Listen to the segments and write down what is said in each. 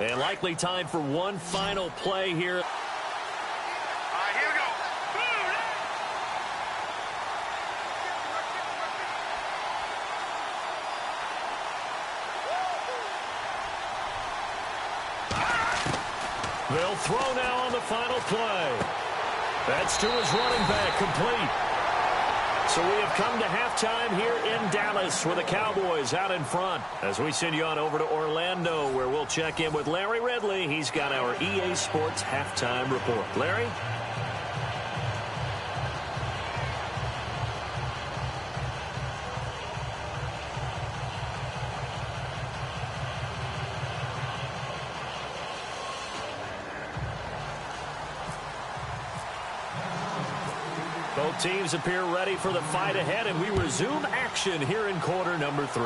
And likely time for one final play here. All right, here we go. They'll throw now on the final play. That's to his running back, complete. So we have come to halftime here in Dallas with the Cowboys out in front. As we send you on over to Orlando, where we'll check in with Larry Ridley. He's got our EA Sports halftime report. Larry? Both teams appear ready for the fight ahead, and we resume action here in quarter number 3.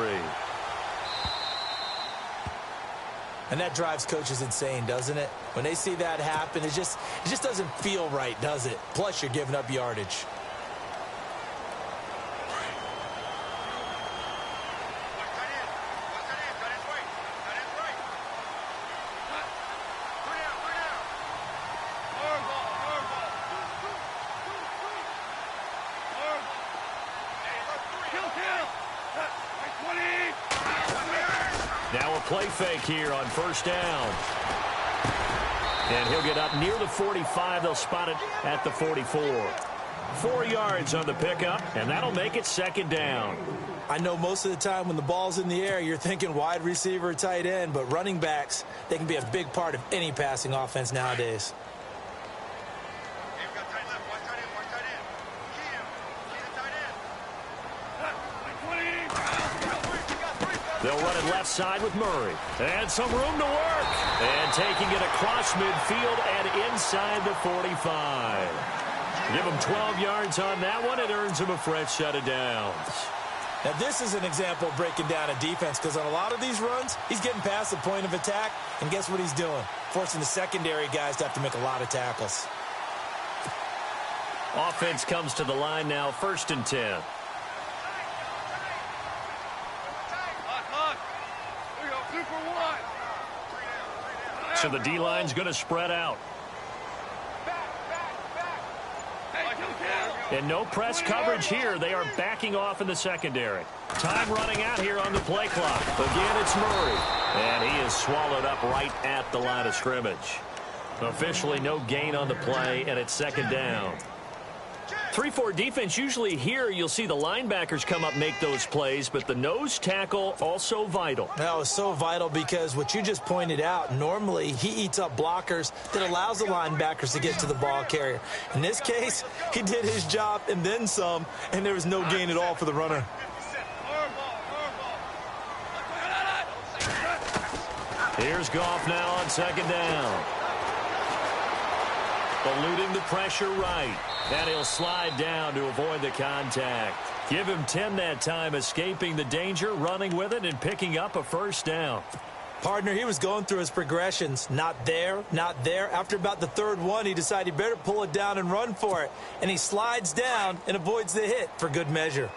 And that drives coaches insane, doesn't it? When they see that happen, it just doesn't feel right, does it? Plus, you're giving up yardage. Now a play fake here on first down. And he'll get up near the 45. They'll spot it at the 44. 4 yards on the pickup, and that'll make it second down. I know most of the time when the ball's in the air, you're thinking wide receiver or tight end, but running backs, they can be a big part of any passing offense nowadays. They'll run it left side with Murray. And some room to work. And taking it across midfield and inside the 45. Give him 12 yards on that one. It earns him a fresh set of downs. Now, this is an example of breaking down a defense, because on a lot of these runs, he's getting past the point of attack, and guess what he's doing? Forcing the secondary guys to have to make a lot of tackles. Offense comes to the line now, 1st and 10. So the D-line's going to spread out. And no press coverage here. They are backing off in the secondary. Time running out here on the play clock. Again, it's Murray. And he is swallowed up right at the line of scrimmage. Officially no gain on the play, and it's second down. 3-4 defense, usually here you'll see the linebackers come up, make those plays, but the nose tackle also vital. That was so vital because what you just pointed out, normally he eats up blockers that allows the linebackers to get to the ball carrier. In this case, he did his job and then some, and there was no gain at all for the runner. Here's Goff now on second down. Eluding the pressure right. And he'll slide down to avoid the contact. Give him 10 that time, escaping the danger, running with it, and picking up a first down. Partner, he was going through his progressions. Not there, not there. After about the third one, he decided he better pull it down and run for it. And he slides down and avoids the hit for good measure.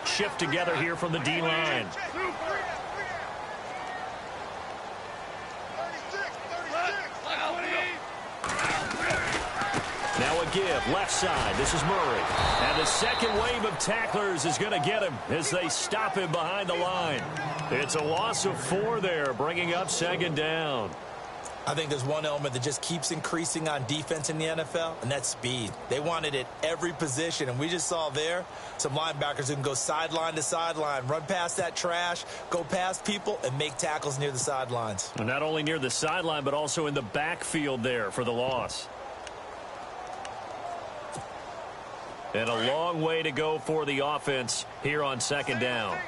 Shift together here from the D-line. Now a give, left side. This is Murray. And the second wave of tacklers is going to get him as they stop him behind the line. It's a loss of 4 there, bringing up second down. I think there's one element that just keeps increasing on defense in the NFL, and that's speed. They want it at every position, and we just saw there some linebackers who can go sideline to sideline, run past that trash, go past people, and make tackles near the sidelines. And not only near the sideline, but also in the backfield there for the loss. And a long way to go for the offense here on second down.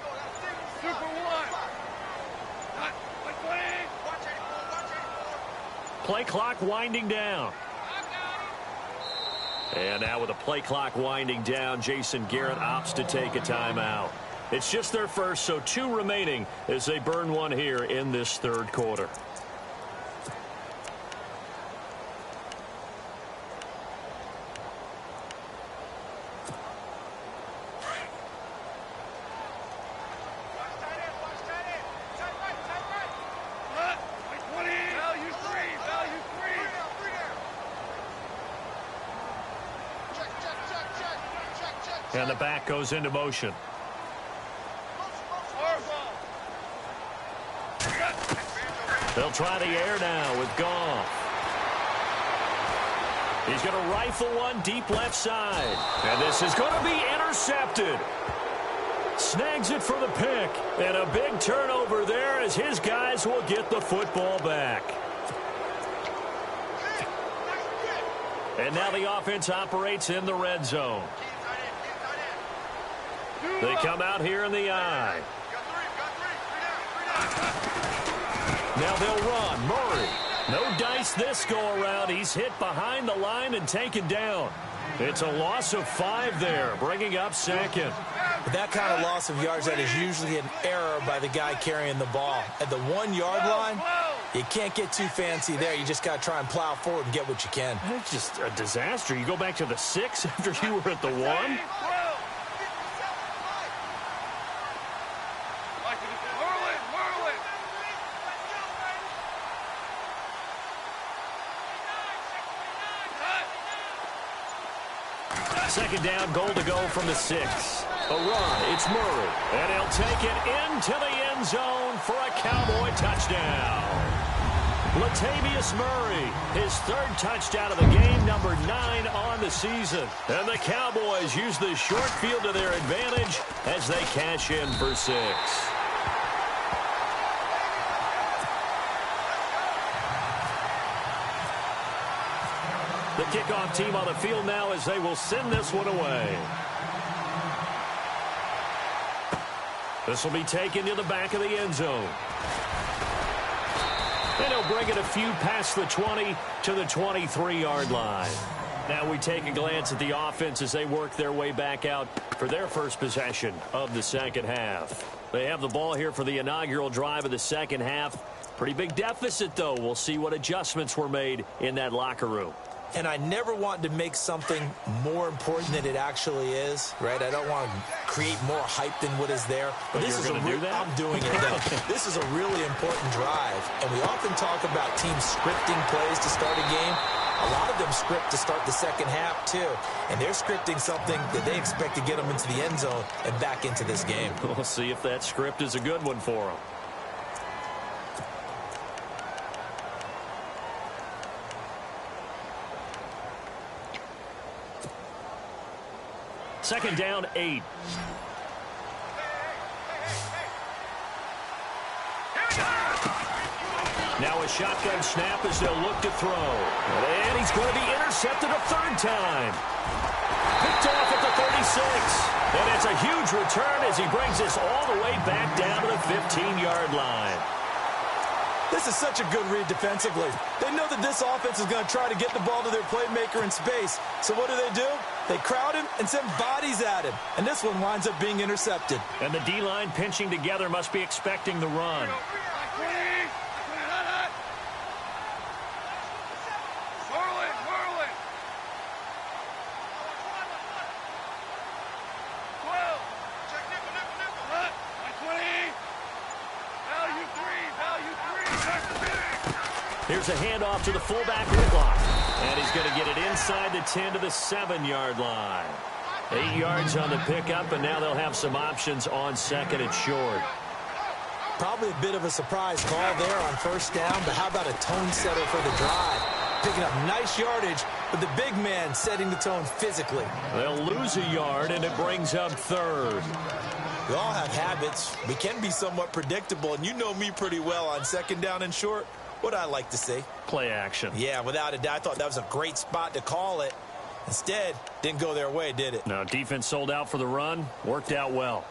Play clock winding down. And now with the play clock winding down, Jason Garrett opts to take a timeout. It's just their first, so 2 remaining as they burn one here in this third quarter. And the back goes into motion. They'll try the air now with Goff. He's going to rifle one deep left side. And this is going to be intercepted. Snags it for the pick. And a big turnover there as his guys will get the football back. And now the offense operates in the red zone. They come out here in the I. Now they'll run. Murray. No dice this go-around. He's hit behind the line and taken down. It's a loss of 5 there, bringing up second. With that kind of loss of yards, that is usually an error by the guy carrying the ball. At the 1-yard line, you can't get too fancy there. You just got to try and plow forward and get what you can. It's just a disaster. You go back to the 6 after you were at the 1. Second down, goal to go from the 6. A run, it's Murray. And he'll take it into the end zone for a Cowboy touchdown. Latavius Murray, his 3rd touchdown of the game, number 9 on the season. And the Cowboys use the short field to their advantage as they cash in for 6. The kickoff team on the field now as they will send this one away. This will be taken to the back of the end zone. And he'll bring it a few past the 20 to the 23-yard line. Now we take a glance at the offense as they work their way back out for their first possession of the second half. They have the ball here for the inaugural drive of the second half. Pretty big deficit, though. We'll see what adjustments were made in that locker room. And I never want to make something more important than it actually is, right? I don't want to create more hype than what is there. But this is do that? I'm doing it, though. This is a really important drive. And we often talk about teams scripting plays to start a game. A lot of them script to start the second half, too. And they're scripting something that they expect to get them into the end zone and back into this game. We'll see if that script is a good one for them. Second down, 8. Now a shotgun snap as they'll look to throw. And he's going to be intercepted a 3rd time. Picked off at the 36. And it's a huge return as he brings this all the way back down to the 15-yard line. This is such a good read defensively. They know that this offense is going to try to get the ball to their playmaker in space. So what do? They crowd him and send bodies at him. And this one winds up being intercepted. And the D-line pinching together must be expecting the run. Here's a handoff to the fullback, Whitlock. And he's going to get it inside the 10 to the 7-yard line. 8 yards on the pickup, and now they'll have some options on second and short. Probably a bit of a surprise call there on first down, but how about a tone setter for the drive? Picking up nice yardage, but the big man setting the tone physically. They'll lose a yard, and it brings up 3rd. We all have habits. We can be somewhat predictable, and you know me pretty well on second down and short. What I like to see. Play action. Yeah, without a doubt. I thought that was a great spot to call it. Instead, didn't go their way, did it? No, defense sold out for the run. Worked out well.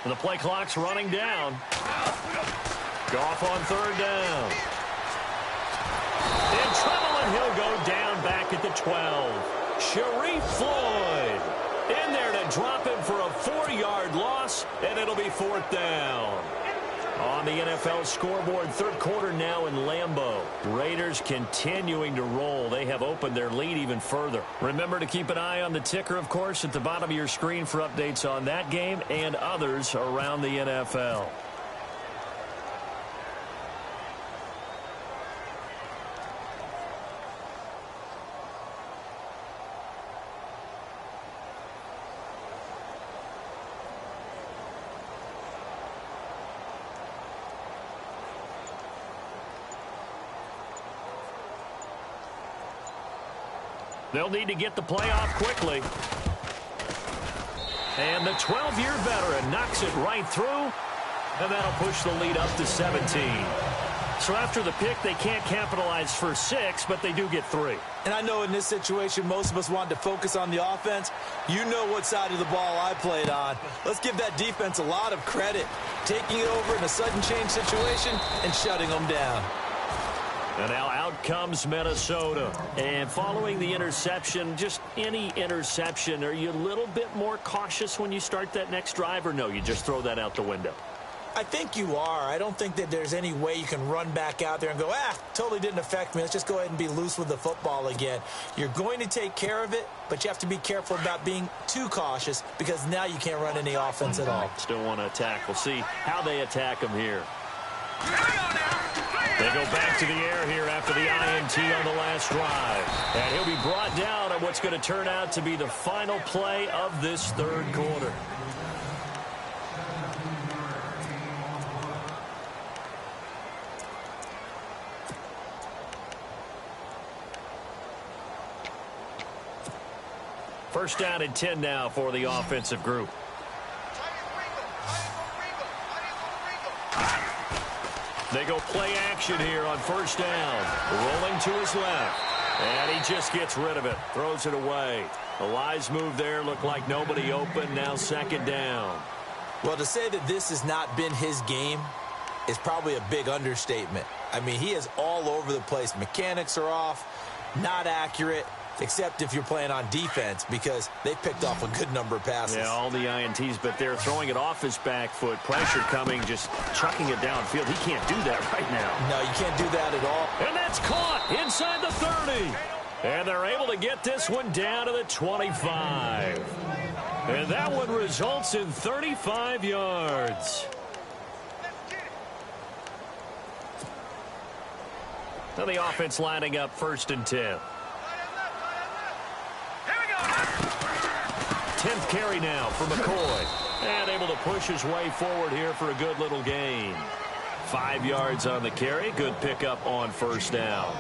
The play clock's running down. Goff on 3rd down. In trouble, and he'll go down back at the 12. Sharif Floyd in there to drop him for a 4-yard loss, and it'll be 4th down. On the NFL scoreboard, third quarter now in Lambeau. Raiders continuing to roll. They have opened their lead even further. Remember to keep an eye on the ticker, of course, at the bottom of your screen for updates on that game and others around the NFL. They'll need to get the play off quickly. And the 12-year veteran knocks it right through, and that'll push the lead up to 17. So after the pick, they can't capitalize for 6, but they do get 3. And I know in this situation, most of us wanted to focus on the offense. You know what side of the ball I played on. Let's give that defense a lot of credit, taking it over in a sudden change situation and shutting them down. And now out comes Minnesota. And following the interception, just any interception, are you a little bit more cautious when you start that next drive, or no, you just throw that out the window? I think you are. I don't think that there's any way you can run back out there and go, totally didn't affect me. Let's just go ahead and be loose with the football again. You're going to take care of it, but you have to be careful about being too cautious because now you can't run any offense at all. Still want to attack. We'll see how they attack them here. They go back to the air here after the INT on the last drive. And he'll be brought down on what's going to turn out to be the final play of this third quarter. First down and 10 now for the offensive group. They go play action here on first down. Rolling to his left. And he just gets rid of it. Throws it away. A wise move there. Looked like nobody open. Now second down. Well, to say that this has not been his game is probably a big understatement. I mean, he is all over the place. Mechanics are off. Not accurate. Except if you're playing on defense, because they picked off a good number of passes. Yeah, all the INTs, but they're throwing it off his back foot. Pressure coming, just chucking it downfield. He can't do that right now. No, you can't do that at all. And that's caught inside the 30. And they're able to get this one down to the 25. And that one results in 35 yards. Now the offense lining up first and 10. 10th carry now for McCoy. And able to push his way forward here for a good little gain. 5 yards on the carry. Good pickup on first down.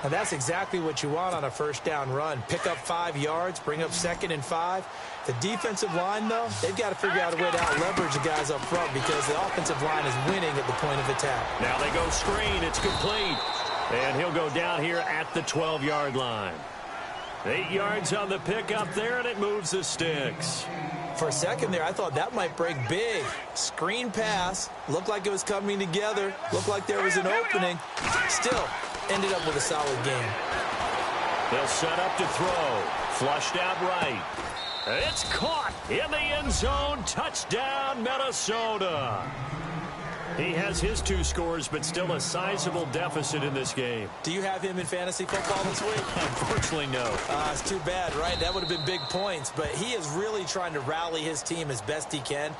And that's exactly what you want on a first down run. Pick up 5 yards, bring up 2nd and 5. The defensive line, though, they've got to figure out a way to out-leverage the guys up front because the offensive line is winning at the point of attack. Now they go screen. It's complete. And he'll go down here at the 12-yard line. 8 yards on the pickup there, and it moves the sticks. For a second there, I thought that might break big. Screen pass. Looked like it was coming together. Looked like there was an opening. Still, ended up with a solid game. They'll set up to throw. Flushed out right. It's caught in the end zone. Touchdown, Minnesota. He has his 2 scores, but still a sizable deficit in this game. Do you have him in fantasy football this week? Unfortunately, no. It's too bad, right? That would have been big points, but he is really trying to rally his team as best he can.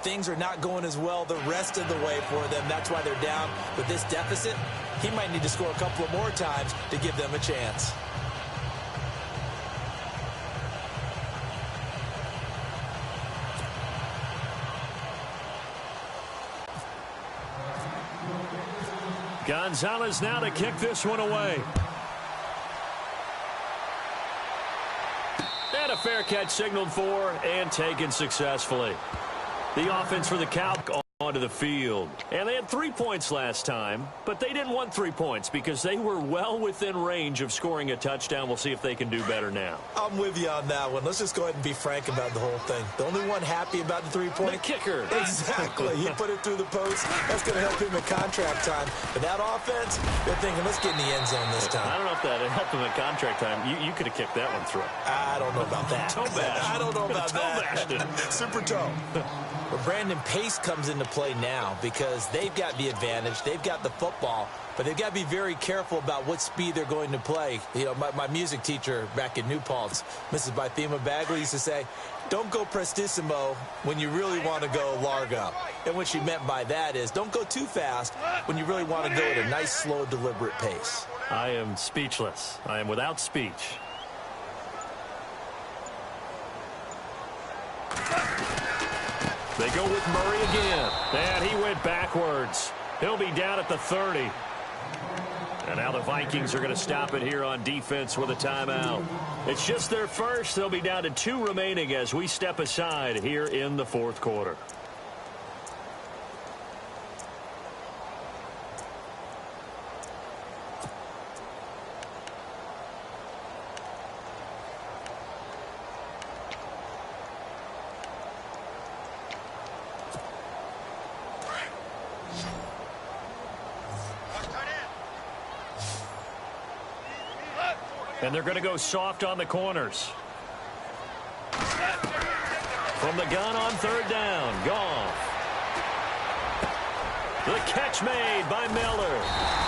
Things are not going as well the rest of the way for them. That's why they're down with this deficit. He might need to score a couple of more times to give them a chance. Gonzalez now to kick this one away. And a fair catch signaled for and taken successfully. The offense for the Cowboys onto the field. And they had 3 points last time, but they didn't want 3 points because they were well within range of scoring a touchdown. We'll see if they can do better now. I'm with you on that one. Let's just go ahead and be frank about the whole thing. The only one happy about the 3-point. The kicker. Exactly. He put it through the post. That's going to help him in contract time. But that offense, they're thinking, let's get in the end zone this time. I don't know if that helped him in contract time. You could have kicked that one through. I don't know about that. Toe bash. I don't know about that. Toe bashed it. Super toe. But Brandon, pace comes into play now because they've got the advantage. They've got the football, but they've got to be very careful about what speed they're going to play. You know, my music teacher back in New Paltz, Mrs. Bythema Bagley, used to say, don't go prestissimo when you really want to go largo. And what she meant by that is don't go too fast when you really want to go at a nice, slow, deliberate pace. I am speechless. I am without speech. They go with Murray again. And he went backwards. He'll be down at the 30. And now the Vikings are going to stop it here on defense with a timeout. It's just their first. They'll be down to 2 remaining as we step aside here in the fourth quarter. And they're going to go soft on the corners. From the gun on third down, Goff. The catch made by Miller.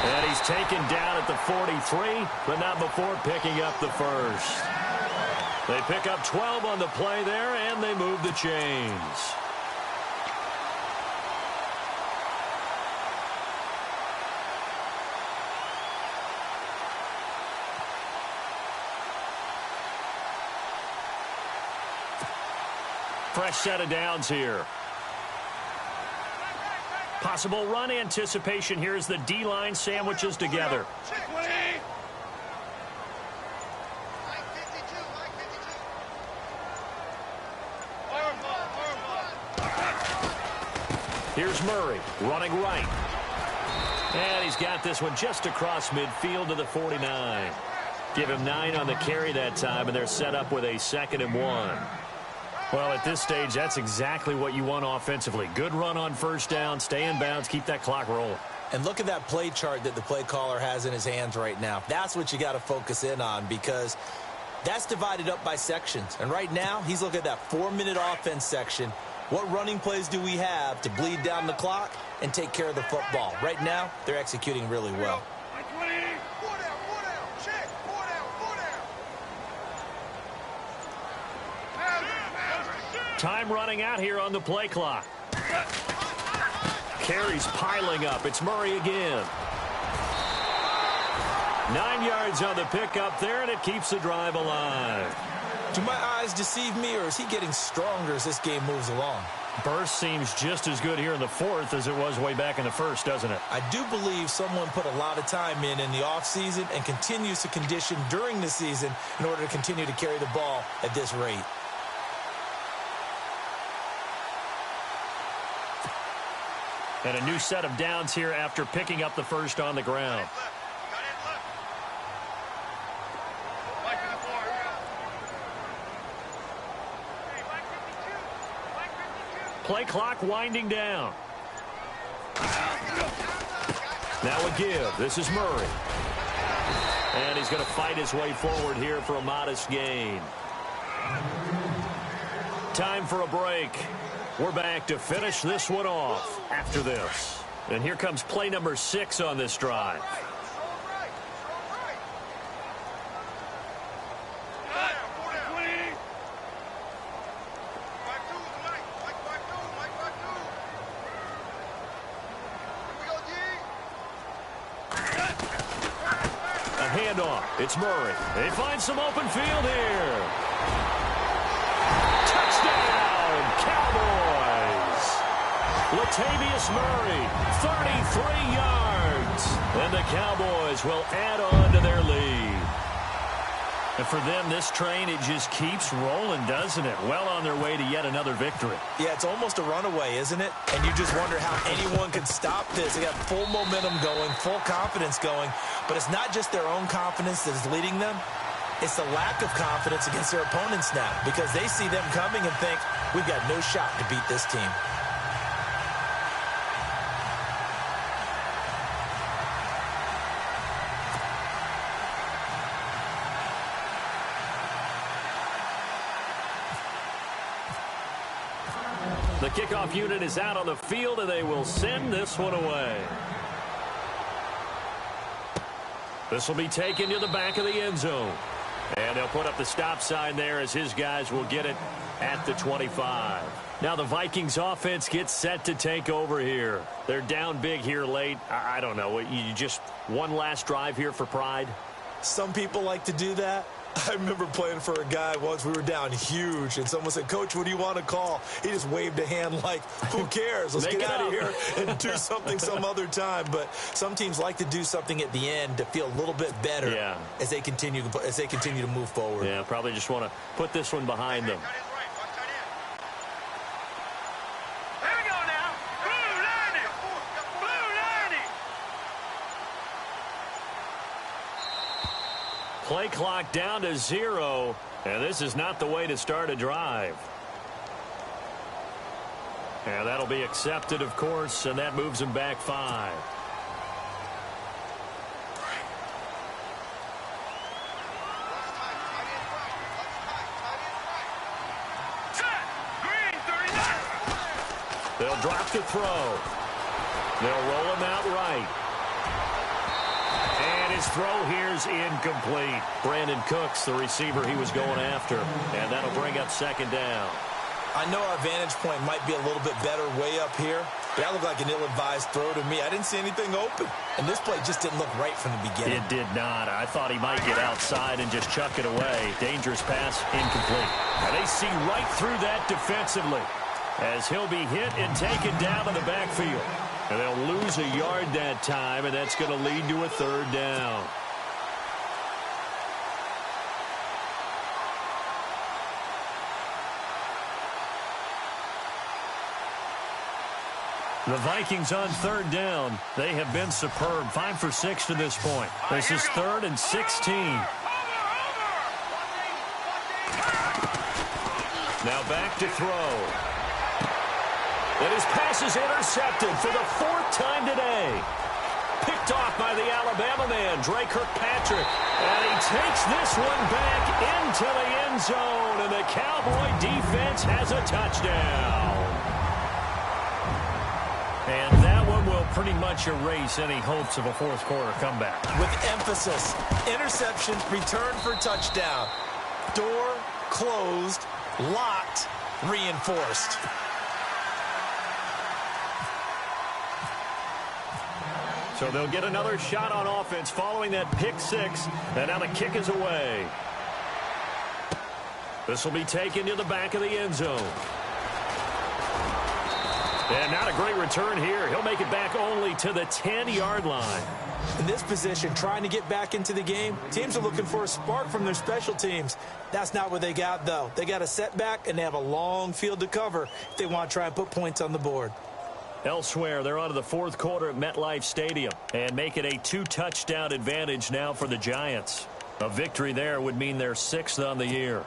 And he's taken down at the 43, but not before picking up the first. They pick up 12 on the play there, and they move the chains. Fresh set of downs here. Possible run anticipation here as the D-line sandwiches together. Here's Murray running right. And he's got this one just across midfield to the 49. Give him 9 on the carry that time, and they're set up with a 2nd and 1. Well, at this stage, that's exactly what you want offensively. Good run on first down, stay in bounds, keep that clock rolling. And look at that play chart that the play caller has in his hands right now. That's what you got to focus in on because that's divided up by sections. And right now, he's looking at that 4-minute offense section. What running plays do we have to bleed down the clock and take care of the football? Right now, they're executing really well. Time running out here on the play clock. Carries piling up. It's Murray again. 9 yards on the pickup there, and it keeps the drive alive. Do my eyes deceive me, or is he getting stronger as this game moves along? Burst seems just as good here in the fourth as it was way back in the first, doesn't it? I do believe someone put a lot of time in the offseason and continues to condition during the season in order to continue to carry the ball at this rate. And a new set of downs here after picking up the first on the ground. Play clock winding down. Now a give. This is Murray. And he's going to fight his way forward here for a modest gain. Time for a break. We're back to finish this one off after this. And here comes play number 6 on this drive. A handoff. It's Murray. They find some open field here. Touchdown, Cowboys. Latavius Murray, 33 yards. And the Cowboys will add on to their lead. And for them, this train, it just keeps rolling, doesn't it? Well on their way to yet another victory. Yeah, it's almost a runaway, isn't it? And you just wonder how anyone could stop this. They got full momentum going, full confidence going. But it's not just their own confidence that is leading them. It's the lack of confidence against their opponents now because they see them coming and think, we've got no shot to beat this team. The kickoff unit is out on the field, and they will send this one away. This will be taken to the back of the end zone. And they'll put up the stop sign there as his guys will get it at the 25. Now the Vikings offense gets set to take over here. They're down big here late. I don't know. You just one last drive here for pride? Some people like to do that. I remember playing for a guy once. We were down huge, and someone said, "Coach, what do you want to call?" He just waved a hand like, who cares? Let's get out of here and do something some other time. But some teams like to do something at the end to feel a little bit better as they continue to move forward. Yeah, probably just want to put this one behind them. Play clock down to 0, and this is not the way to start a drive. And that'll be accepted, of course, and that moves him back 5. They'll drop the throw. They'll roll him out right. And his throw here's incomplete. Brandon Cooks, the receiver he was going after. And that'll bring up second down. I know our vantage point might be a little bit better way up here, but that looked like an ill-advised throw to me. I didn't see anything open. And this play just didn't look right from the beginning. It did not. I thought he might get outside and just chuck it away. Dangerous pass, incomplete. And they see right through that defensively as he'll be hit and taken down in the backfield. And they'll lose a yard that time, and that's going to lead to a third down. The Vikings on third down. They have been superb. 5 for 6 to this point. This is 3rd and 16. Now back to throw. And his pass is intercepted for the 4th time today. Picked off by the Alabama man, Dre Kirkpatrick. And he takes this one back into the end zone. And the Cowboy defense has a touchdown. And that one will pretty much erase any hopes of a fourth quarter comeback. With emphasis, interception, return for touchdown. Door closed, locked, reinforced. So they'll get another shot on offense following that pick 6. And now the kick is away. This will be taken to the back of the end zone. And not a great return here. He'll make it back only to the 10-yard line. In this position, trying to get back into the game, teams are looking for a spark from their special teams. That's not what they got, though. They got a setback, and they have a long field to cover if they want to try and put points on the board. Elsewhere, they're on to the fourth quarter at MetLife Stadium and make it a 2-touchdown advantage now for the Giants. A victory there would mean they're 6th on the year.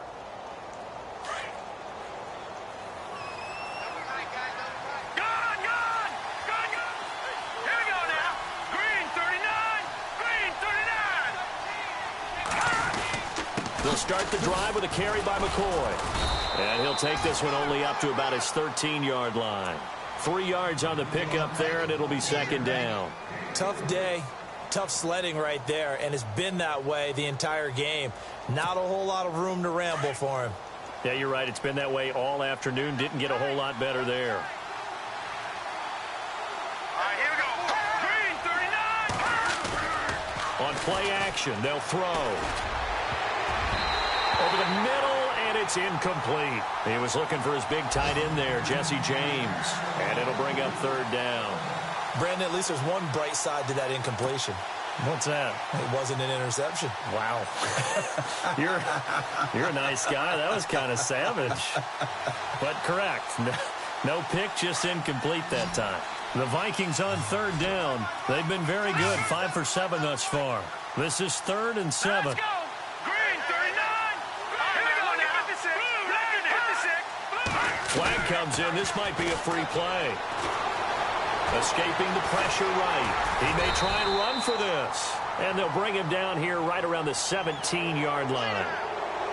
They'll start the drive with a carry by McCoy. And he'll take this one only up to about his 13-yard line. 3 yards on the pickup there, and it'll be second down. Tough day, tough sledding right there, and it's been that way the entire game. Not a whole lot of room to ramble for him. Yeah, you're right. It's been that way all afternoon. Didn't get a whole lot better there. All right, here we go. Green, 39. On play action, they'll throw. Over the middle, and it's incomplete. He was looking for his big tight end there, Jesse James. And it'll bring up third down. Brandon, at least there's one bright side to that incompletion. What's that? It wasn't an interception. Wow. You're a nice guy. That was kind of savage. But correct. No pick, just incomplete that time. The Vikings on third down. They've been very good. 5 for 7 thus far. This is 3rd and 7. Let's go. Green, 39. Here we go now. 56. 56. Flag comes in. This might be a free play. Escaping the pressure right. He may try and run for this. And they'll bring him down here right around the 17-yard line.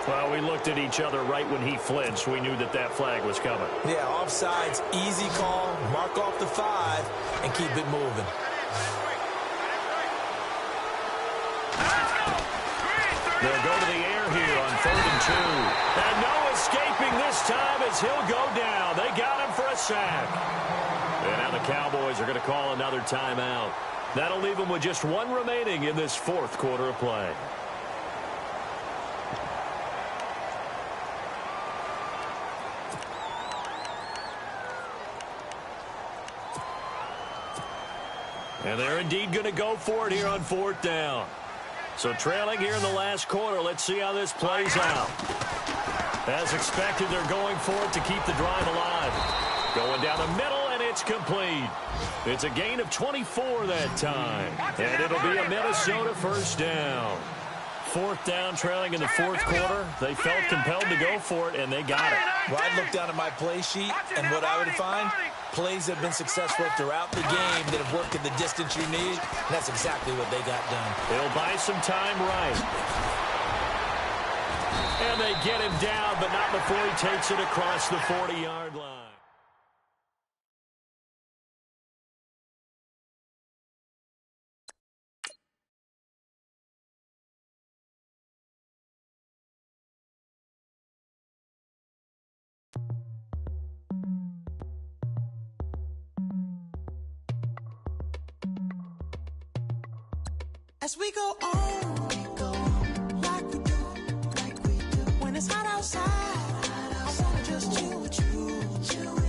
Well, we looked at each other right when he flinched. We knew that flag was coming. Yeah, offsides, easy call, mark off the 5, and keep it moving. They'll go to the air here on 3rd and 2. And no escaping this time as he'll go down. They got him for a sack. And now the Cowboys are going to call another timeout. That'll leave them with just 1 remaining in this 4th quarter of play. And they're indeed going to go for it here on 4th down. So trailing here in the last quarter, let's see how this plays out. As expected, they're going for it to keep the drive alive. Going down the middle, and it's complete. It's a gain of 24 that time. And it'll be a Minnesota 1st down. 4th down, trailing in the 4th quarter. They felt compelled to go for it, and they got it. Well, I'd look down at my play sheet, and what I would find, plays have been successful throughout the game that have worked in the distance you need, and that's exactly what they got done. They'll buy some time right. And they get him down, but not before he takes it across the 40-yard line. As we go on, like we do. When it's hot outside, I wanna just chill with you.